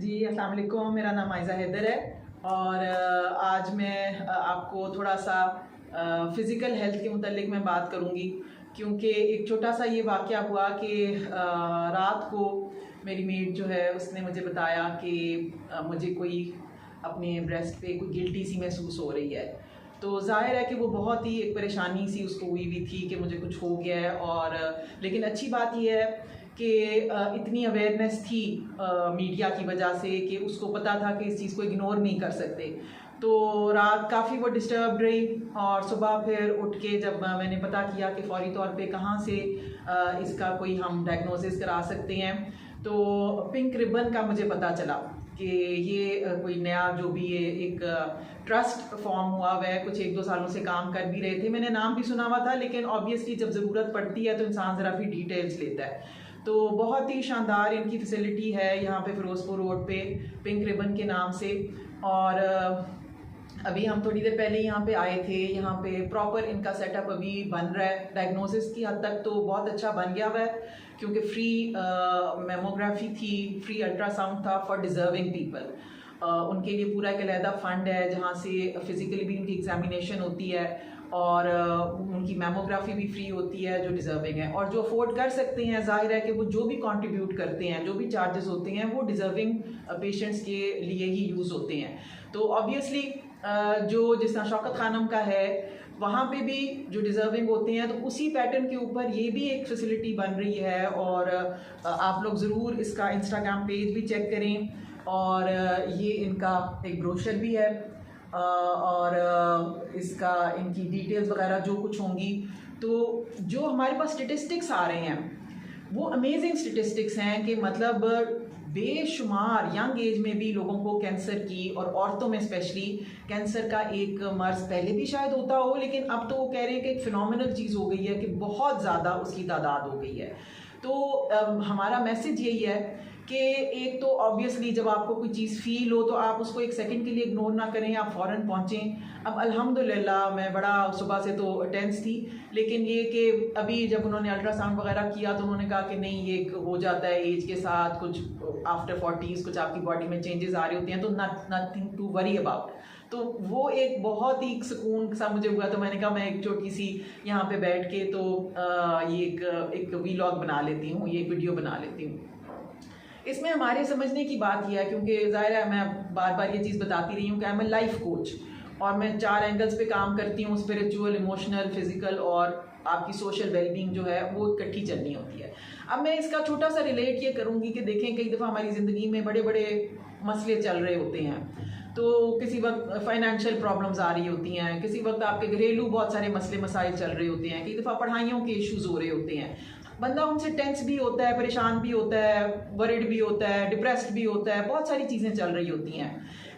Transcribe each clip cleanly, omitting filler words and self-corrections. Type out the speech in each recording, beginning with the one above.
जी, अस्सलाम वालेकुम। मेरा नाम आयज़ा हैदर है और आज मैं आपको थोड़ा सा फ़िज़िकल हेल्थ के मुतालिक मैं बात करूँगी, क्योंकि एक छोटा सा ये वाक़या हुआ कि रात को मेरी मेड जो है उसने मुझे बताया कि मुझे कोई अपने ब्रेस्ट पे कोई गिल्टी सी महसूस हो रही है। तो ज़ाहिर है कि वो बहुत ही एक परेशानी सी उसको हुई हुई थी कि मुझे कुछ हो गया है। और लेकिन अच्छी बात ये है कि इतनी अवेयरनेस थी मीडिया की वजह से कि उसको पता था कि इस चीज़ को इग्नोर नहीं कर सकते। तो रात काफ़ी वो डिस्टर्ब रही और सुबह फिर उठ के जब मैंने पता किया कि फ़ौरी तौर पे कहाँ से इसका कोई हम डायग्नोसिस करा सकते हैं, तो पिंक रिबन का मुझे पता चला कि ये कोई नया जो भी ये एक ट्रस्ट फॉर्म हुआ हुआ है, कुछ 1-2 सालों से काम कर भी रहे थे। मैंने नाम भी सुना हुआ था, लेकिन ऑब्वियसली जब ज़रूरत पड़ती है तो इंसान ज़रा फिर डिटेल्स लेता है। तो बहुत ही शानदार इनकी फैसिलिटी है यहाँ पे फ़िरोज़पुर रोड पे पिंक रिबन के नाम से। और अभी हम थोड़ी देर पहले यहाँ पे आए थे। यहाँ पे प्रॉपर इनका सेटअप अभी बन रहा है। डायग्नोसिस की हद तक तो बहुत अच्छा बन गया हुआ है, क्योंकि फ्री मेमोग्राफी थी, फ्री अल्ट्रासाउंड था फॉर डिज़र्विंग पीपल। उनके लिए पूरा एक अलहदा फ़ंड है जहाँ से फ़िज़िकली भी उनकी एग्जामिनेशन होती है और उनकी मेमोग्राफी भी फ्री होती है जो डिज़र्विंग है। और जो अफोर्ड कर सकते हैं, जाहिर है कि वो जो भी कंट्रीब्यूट करते हैं, जो भी चार्जेस होते हैं, वो डिज़र्विंग पेशेंट्स के लिए ही यूज़ होते हैं। तो ऑब्वियसली जो जिस तरह शौकत खानम का है, वहाँ पे भी जो डिज़र्विंग होते हैं, तो उसी पैटर्न के ऊपर ये भी एक फैसिलिटी बन रही है। और आप लोग ज़रूर इसका इंस्टाग्राम पेज भी चेक करें। और ये इनका एक ब्रोशर भी है और इसका इनकी डिटेल्स वगैरह जो कुछ होंगी। तो जो हमारे पास स्टेटिस्टिक्स आ रहे हैं वो अमेजिंग स्टेटिस्टिक्स हैं कि मतलब बेशुमार यंग एज में भी लोगों को कैंसर की, और औरतों में स्पेशली कैंसर का एक मर्ज़ पहले भी शायद होता हो, लेकिन अब तो वो कह रहे हैं कि एक फिनोमिनल चीज़ हो गई है कि बहुत ज़्यादा उसकी तादाद हो गई है। तो हमारा मैसेज यही है कि एक तो ऑब्वियसली जब आपको कोई चीज़ फील हो तो आप उसको एक सेकंड के लिए इग्नोर ना करें, आप फ़ौरन पहुँचें। अब अल्हम्दुलिल्लाह मैं बड़ा सुबह से तो टेंस थी, लेकिन ये कि अभी जब उन्होंने अल्ट्रासाउंड वगैरह किया तो उन्होंने कहा कि नहीं, ये हो जाता है एज के साथ, कुछ आफ्टर 40s कुछ आपकी बॉडी में चेंजेस आ रहे होते हैं, तो नथिंग टू वरी अबाउट। तो वो एक बहुत ही सुकून सा मुझे हुआ। तो मैंने कहा मैं एक छोटी सी यहाँ पे बैठ के तो ये एक वीलॉग बना लेती हूँ, ये वीडियो बना लेती हूँ। इसमें हमारे समझने की बात यह है, क्योंकि ज़ाहिर है मैं बार बार ये चीज़ बताती रही हूँ कि मैं लाइफ कोच और मैं 4 एंगल्स पे काम करती हूँ, स्पिरिचुअल, इमोशनल, फिज़िकल और आपकी सोशल वेलबींग जो है वो इकट्ठी चलनी होती है। अब मैं इसका छोटा सा रिलेट ये करूँगी कि देखें कई दफ़ा हमारी ज़िंदगी में बड़े बड़े मसले चल रहे होते हैं। तो किसी वक्त फाइनेंशियल प्रॉब्लम्स आ रही होती हैं, किसी वक्त आपके घरेलू बहुत सारे मसले मसाइल चल रहे होते हैं, कई दफ़ा पढ़ाइयों के इश्यूज़ हो रहे होते हैं। बंदा उनसे टेंस भी होता है, परेशान भी होता है, वरिड भी होता है, डिप्रेस्ड भी होता है, बहुत सारी चीज़ें चल रही होती हैं।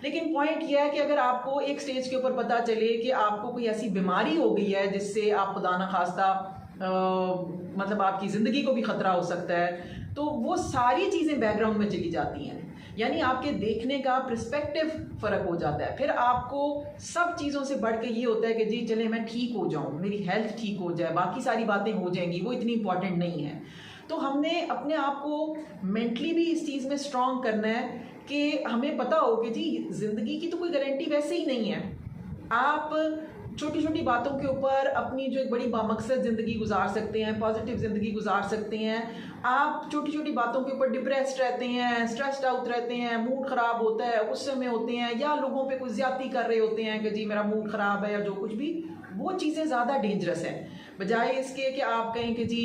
लेकिन पॉइंट यह है कि अगर आपको एक स्टेज के ऊपर पता चले कि आपको कोई ऐसी बीमारी हो गई है जिससे आप खुदा न खास्ता मतलब आपकी ज़िंदगी को भी ख़तरा हो सकता है, तो वो सारी चीज़ें बैकग्राउंड में चली जाती हैं। यानी आपके देखने का पर्सपेक्टिव फ़र्क हो जाता है। फिर आपको सब चीज़ों से बढ़ के ये होता है कि जी चले मैं ठीक हो जाऊँ, मेरी हेल्थ ठीक हो जाए, बाकी सारी बातें हो जाएंगी, वो इतनी इंपॉर्टेंट नहीं है। तो हमने अपने आप को मेंटली भी इस चीज़ में स्ट्रॉन्ग करना है कि हमें पता हो कि जी ज़िंदगी की तो कोई गारंटी वैसे ही नहीं है। आप छोटी छोटी बातों के ऊपर अपनी जो एक बड़ी बामकसद ज़िंदगी गुजार सकते हैं, पॉजिटिव ज़िंदगी गुजार सकते हैं। आप छोटी छोटी बातों के ऊपर डिप्रेस्ड रहते हैं, स्ट्रेस्ड आउट रहते हैं, मूड ख़राब होता है, गुस्से में होते हैं, या लोगों पे कुछ ज़्यादती कर रहे होते हैं कि जी मेरा मूड ख़राब है या जो कुछ भी, वो चीज़ें ज़्यादा डेंजरस हैं बजाय इसके कि आप कहें कि जी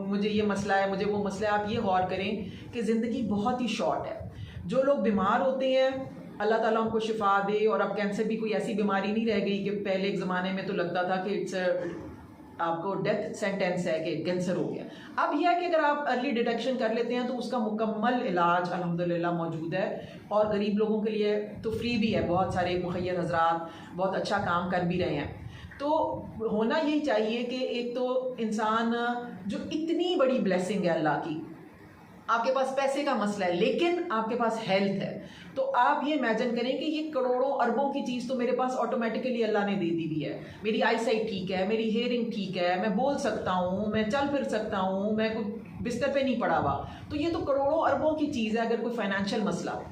मुझे ये मसला है, मुझे वो मसला है। आप ये गौर करें कि ज़िंदगी बहुत ही शॉर्ट है। जो लोग बीमार होते हैं अल्लाह ताला उनको शिफा दे। और अब कैंसर भी कोई ऐसी बीमारी नहीं रह गई कि पहले एक ज़माने में तो लगता था कि इट्स आपको डेथ सेंटेंस है कि कैंसर हो गया। अब यह है कि अगर आप अर्ली डिटेक्शन कर लेते हैं तो उसका मुकम्मल इलाज अल्हम्दुलिल्लाह मौजूद है। और गरीब लोगों के लिए तो फ्री भी है, बहुत सारे मुखय्यर हजरात बहुत अच्छा काम कर भी रहे हैं। तो होना यही चाहिए कि एक तो इंसान जो इतनी बड़ी ब्लेसिंग है अल्लाह की, आपके पास पैसे का मसला है लेकिन आपके पास हेल्थ है, तो आप ये इमेजिन करें कि ये करोड़ों अरबों की चीज़ तो मेरे पास ऑटोमेटिकली अल्लाह ने दे दी हुई है। मेरी आई साइट ठीक है, मेरी हेयरिंग ठीक है, मैं बोल सकता हूँ, मैं चल फिर सकता हूँ, मैं कुछ बिस्तर पे नहीं पड़ा हुआ। तो ये तो करोड़ों अरबों की चीज़ है। अगर कोई फाइनेंशियल मसला हो,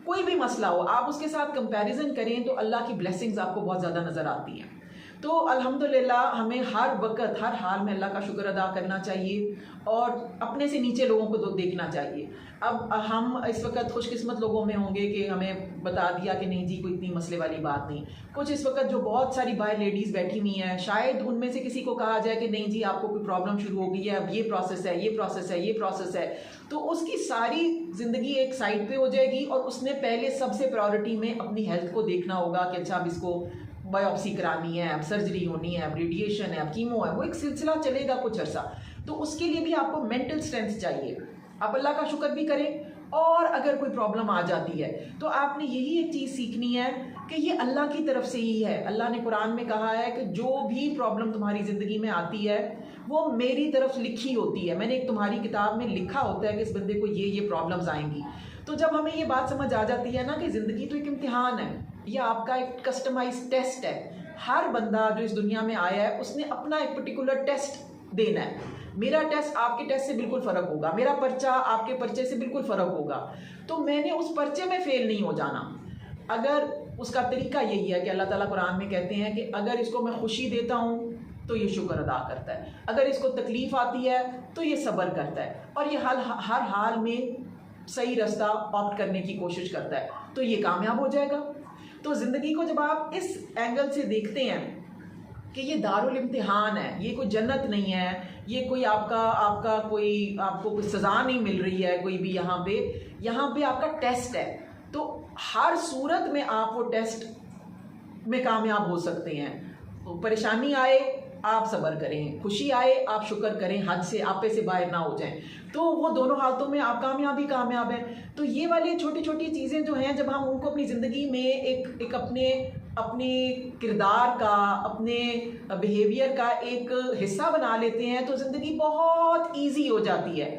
कोई भी मसला हो, आप उसके साथ कंपैरिजन करें तो अल्लाह की ब्लेसिंग्स आपको बहुत ज़्यादा नज़र आती हैं। तो अल्हम्दुलिल्लाह हमें हर वक्त हर हाल में अल्लाह का शुक्र अदा करना चाहिए और अपने से नीचे लोगों को तो देखना चाहिए। अब हम इस वक्त खुशकिस्मत लोगों में होंगे कि हमें बता दिया कि नहीं जी कोई इतनी मसले वाली बात नहीं। कुछ इस वक्त जो बहुत सारी बाहर लेडीज़ बैठी हुई हैं, शायद उनमें से किसी को कहा जाए कि नहीं जी आपको कोई प्रॉब्लम शुरू हो गई है, अब ये प्रोसेस है, ये प्रोसेस है, ये प्रोसेस है, तो उसकी सारी ज़िंदगी एक साइड पे हो जाएगी और उसने पहले सबसे प्रायोरिटी में अपनी हेल्थ को देखना होगा कि अच्छा अब इसको बायोप्सी करानी है, अब सर्जरी होनी है, अब रेडिएशन है, अब कीमो है, वो एक सिलसिला चलेगा कुछ अर्सा। तो उसके लिए भी आपको मेंटल स्ट्रेंथ चाहिए। आप अल्लाह का शुक्र भी करें और अगर कोई प्रॉब्लम आ जाती है तो आपने यही एक चीज़ सीखनी है कि ये अल्लाह की तरफ से ही है। अल्लाह ने कुरान में कहा है कि जो भी प्रॉब्लम तुम्हारी ज़िंदगी में आती है वो मेरी तरफ लिखी होती है। मैंने एक तुम्हारी किताब में लिखा होता है कि इस बंदे को ये प्रॉब्लम्स आएंगी। तो जब हमें ये बात समझ आ जाती है ना कि ज़िंदगी तो एक इम्तिहान है, यह आपका एक कस्टमाइज टेस्ट है। हर बंदा जो इस दुनिया में आया है उसने अपना एक पर्टिकुलर टेस्ट देना है। मेरा टेस्ट आपके टेस्ट से बिल्कुल फ़र्क होगा, मेरा पर्चा आपके पर्चे से बिल्कुल फ़र्क होगा। तो मैंने उस पर्चे में फ़ेल नहीं हो जाना। अगर उसका तरीका यही है कि अल्लाह ताला कुरान में कहते हैं कि अगर इसको मैं खुशी देता हूँ तो ये शुक्र अदा करता है, अगर इसको तकलीफ़ आती है तो ये सब्र करता है और ये हर हाल में सही रास्ता ऑप्ट करने की कोशिश करता है, तो ये कामयाब हो जाएगा। तो ज़िंदगी को जब आप इस एंगल से देखते हैं कि ये दारुल इम्तिहान है, ये कोई जन्नत नहीं है, ये कोई आपको कोई सज़ा नहीं मिल रही है कोई भी, यहाँ पे आपका टेस्ट है। तो हर सूरत में आप वो टेस्ट में कामयाब हो सकते हैं। तो परेशानी आए आप सब्र करें, खुशी आए आप शुक्र करें, हद से आपे से बाहर ना हो जाएं, तो वो दोनों हालतों में आप कामयाब हैं। तो ये वाली छोटी छोटी चीज़ें जो हैं जब हम उनको अपनी ज़िंदगी में एक अपने किरदार का, अपने बिहेवियर का एक हिस्सा बना लेते हैं तो ज़िंदगी बहुत ईजी हो जाती है।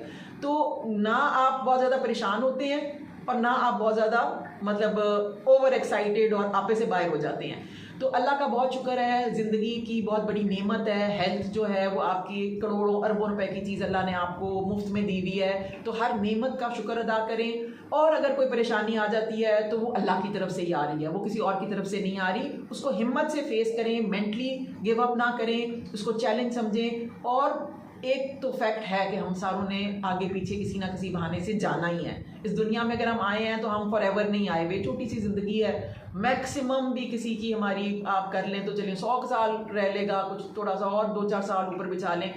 तो ना आप बहुत ज़्यादा परेशान होते हैं और ना आप बहुत ज़्यादा मतलब ओवर एक्साइटेड और आपे से बाहर हो जाते हैं। तो अल्लाह का बहुत शुक्र है, ज़िंदगी की बहुत बड़ी नेमत है। हेल्थ जो है वो आपकी करोड़ों अरबों रुपए की चीज़ अल्लाह ने आपको मुफ्त में दी हुई है। तो हर नेमत का शुक्र अदा करें और अगर कोई परेशानी आ जाती है तो वो अल्लाह की तरफ से ही आ रही है, वो किसी और की तरफ से नहीं आ रही। उसको हिम्मत से फेस करें, मेंटली गिव अप ना करें, उसको चैलेंज समझें। और एक तो फैक्ट है कि हम सारों ने आगे पीछे किसी ना किसी बहाने से जाना ही है। इस दुनिया में अगर हम आए हैं तो हम फॉर एवर नहीं आए हुए, छोटी सी ज़िंदगी है। मैक्सिमम भी किसी की हमारी आप कर लें तो चलिए 100 साल रह लेगा, कुछ थोड़ा सा और 2-4 साल ऊपर बिछा लें,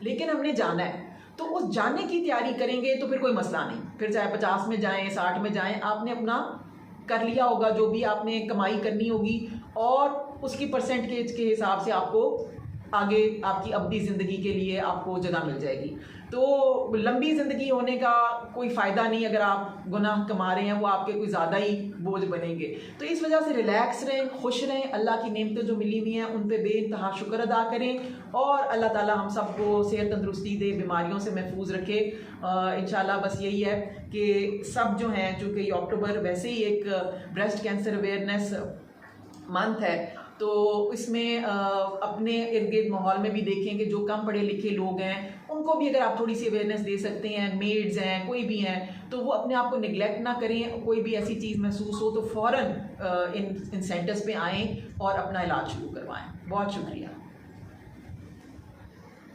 लेकिन हमने जाना है। तो उस जाने की तैयारी करेंगे तो फिर कोई मसला नहीं। फिर चाहे 50 में जाएँ, 60 में जाएँ, आपने अपना कर लिया होगा जो भी आपने कमाई करनी होगी और उसकी परसेंटेज के हिसाब से आपको आगे आपकी अवधि ज़िंदगी के लिए आपको जगह मिल जाएगी। तो लंबी ज़िंदगी होने का कोई फ़ायदा नहीं, अगर आप गुनाह कमा रहे हैं वो आपके कोई ज़्यादा ही बोझ बनेंगे। तो इस वजह से रिलैक्स रहें, खुश रहें, अल्लाह की नेमतें जो मिली हुई हैं उन पे बेइंतहा शुक्र अदा करें और अल्लाह ताला हम सबको सेहत तंदुरुस्ती दे, बीमारियों से महफूज रखे इंशाल्लाह। बस यही है कि सब जो हैं, चूँकि ये अक्टूबर वैसे ही एक ब्रेस्ट कैंसर अवेयरनेस मंथ है, तो इसमें अपने इर्द गिर्द माहौल में भी देखें कि जो कम पढ़े लिखे लोग हैं उनको भी अगर आप थोड़ी सी अवेयरनेस दे सकते हैं, मेड्स हैं, कोई भी हैं, तो वो अपने आप को निगलेक्ट ना करें। कोई भी ऐसी चीज़ महसूस हो तो फ़ौरन इन सेंटर्स पे आएँ और अपना इलाज शुरू करवाएं। बहुत शुक्रिया।